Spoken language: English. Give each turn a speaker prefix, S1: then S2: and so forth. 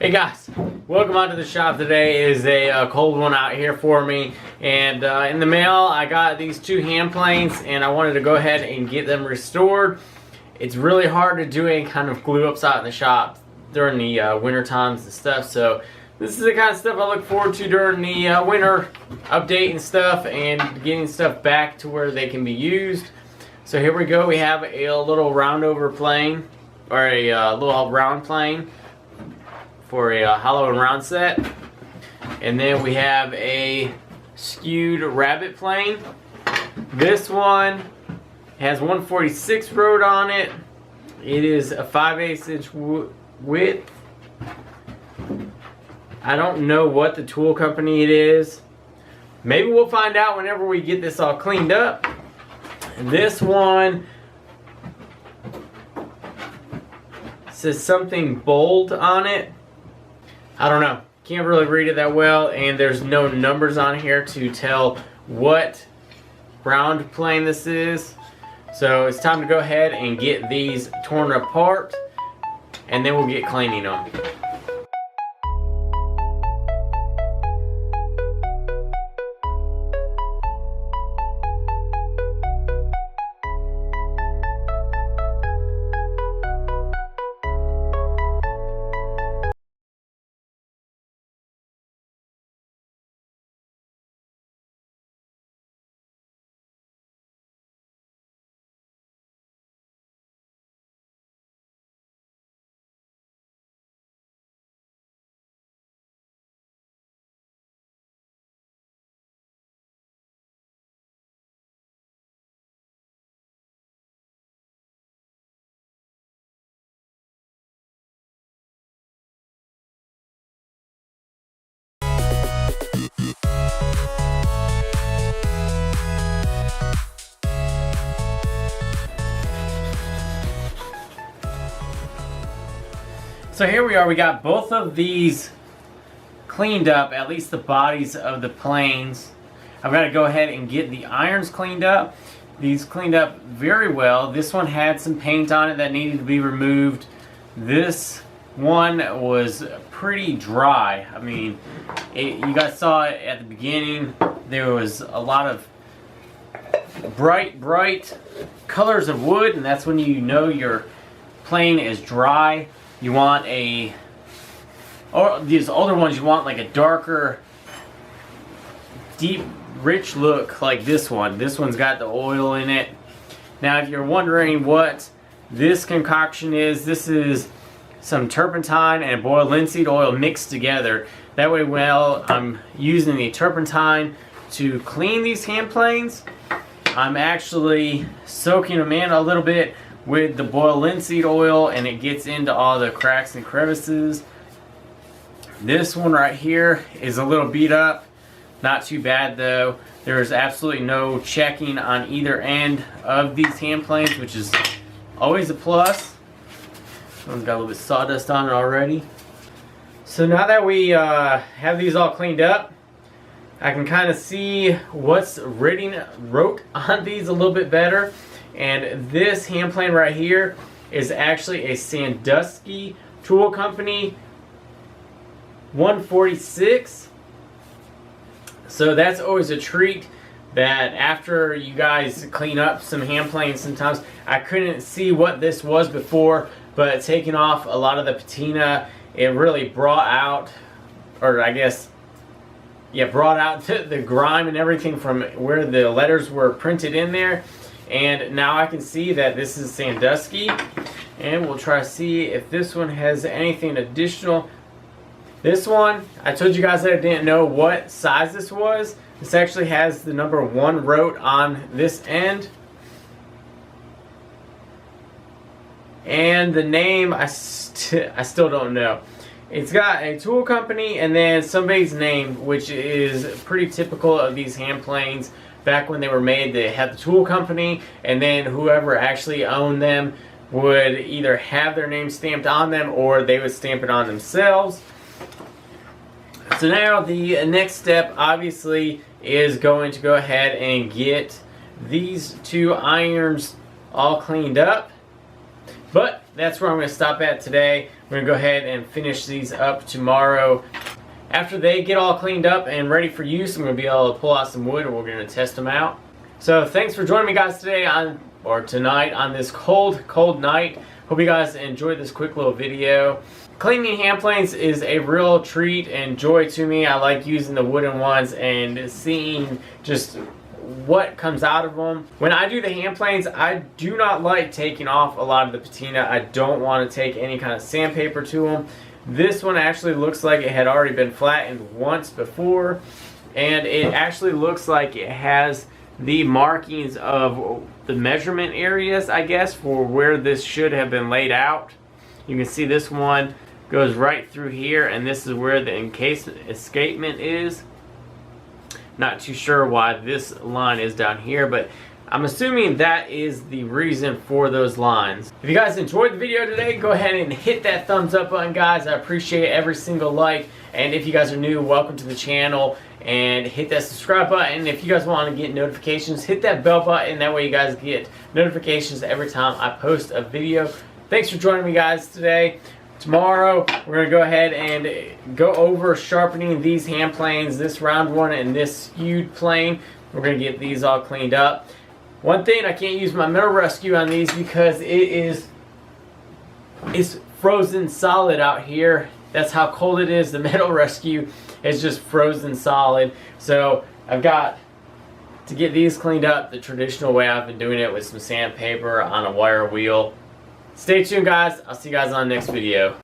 S1: Hey guys, welcome out to the shop. Today is a cold one out here for me, and in the mail I got these two hand planes and I wanted to go ahead and get them restored. It's really hard to do any kind of glue ups out in the shop during the winter times and stuff, so this is the kind of stuff I look forward to during the winter, updating stuff and getting stuff back to where they can be used. So here we go. We have a little round over plane, or a little round plane for a hollow and round set. And then we have a skewed rabbet plane. This one has 146 road on it. It is a 5/8 inch width. I don't know what the tool company it is. Maybe we'll find out whenever we get this all cleaned up. And this one says something bold on it. I don't know. Can't really read it that well, and there's no numbers on here to tell what round plane this is. So it's time to go ahead and get these torn apart, and then we'll get cleaning them. So here we are, we got both of these cleaned up, at least the bodies of the planes. I've got to go ahead and get the irons cleaned up. These cleaned up very well. This one had some paint on it that needed to be removed. This one was pretty dry. I mean, you guys saw it at the beginning. There was a lot of bright colors of wood, and that's when you know your plane is dry. You want or these older ones, you want like a darker, deep, rich look like this one. This one's got the oil in it. Now, if you're wondering what this concoction is, this is some turpentine and boiled linseed oil mixed together. That way, well, I'm using the turpentine to clean these hand planes. I'm actually soaking them in a little bit with the boiled linseed oil, and it gets into all the cracks and crevices. This one right here is a little beat up. Not too bad though. There's absolutely no checking on either end of these hand planes, which is always a plus. This one's got a little bit of sawdust on it already. So now that we have these all cleaned up, I can kind of see what's wrote on these a little bit better. And this hand plane right here is actually a Sandusky tool company 146. So that's always a treat, that after you guys clean up some hand planes, sometimes I couldn't see what this was before, but taking off a lot of the patina, it really brought out, or I guess, yeah, brought out the grime and everything from where the letters were printed in there. And now I can see that this is Sandusky, and we'll try to see if this one has anything additional. This one, I told you guys that I didn't know what size this was. This actually has the number 1 wrote on this end. And the name, I still don't know. It's got a tool company and then somebody's name, which is pretty typical of these hand planes. Back when they were made, they had the tool company, and then whoever actually owned them would either have their name stamped on them or they would stamp it on themselves. So now the next step obviously is going to go ahead and get these two irons all cleaned up. But that's where I'm going to stop at today. We're going to go ahead and finish these up tomorrow. After they get all cleaned up and ready for use, I'm going to be able to pull out some wood and we're going to test them out. So thanks for joining me guys today tonight on this cold night. Hope you guys enjoyed this quick little video. Cleaning hand planes is a real treat and joy to me. I like using the wooden ones and seeing just what comes out of them. When I do the hand planes, I do not like taking off a lot of the patina. I don't want to take any kind of sandpaper to them. This one actually looks like it had already been flattened once before, and it actually looks like it has the markings of the measurement areas, I guess, for where this should have been laid out. You can see this one goes right through here, and this is where the escapement is. Not too sure why this line is down here, but I'm assuming that is the reason for those lines. If you guys enjoyed the video today, go ahead and hit that thumbs up button, guys. I appreciate every single like. And if you guys are new, welcome to the channel. And hit that subscribe button. If you guys want to get notifications, hit that bell button. That way you guys get notifications every time I post a video. Thanks for joining me, guys, today. Tomorrow, we're going to go ahead and go over sharpening these hand planes, this round one and this skewed plane. We're going to get these all cleaned up. One thing, I can't use my Metal Rescue on these because it's frozen solid out here. That's how cold it is. The Metal Rescue is just frozen solid. So I've got to get these cleaned up the traditional way I've been doing it, with some sandpaper on a wire wheel. Stay tuned, guys. I'll see you guys on the next video.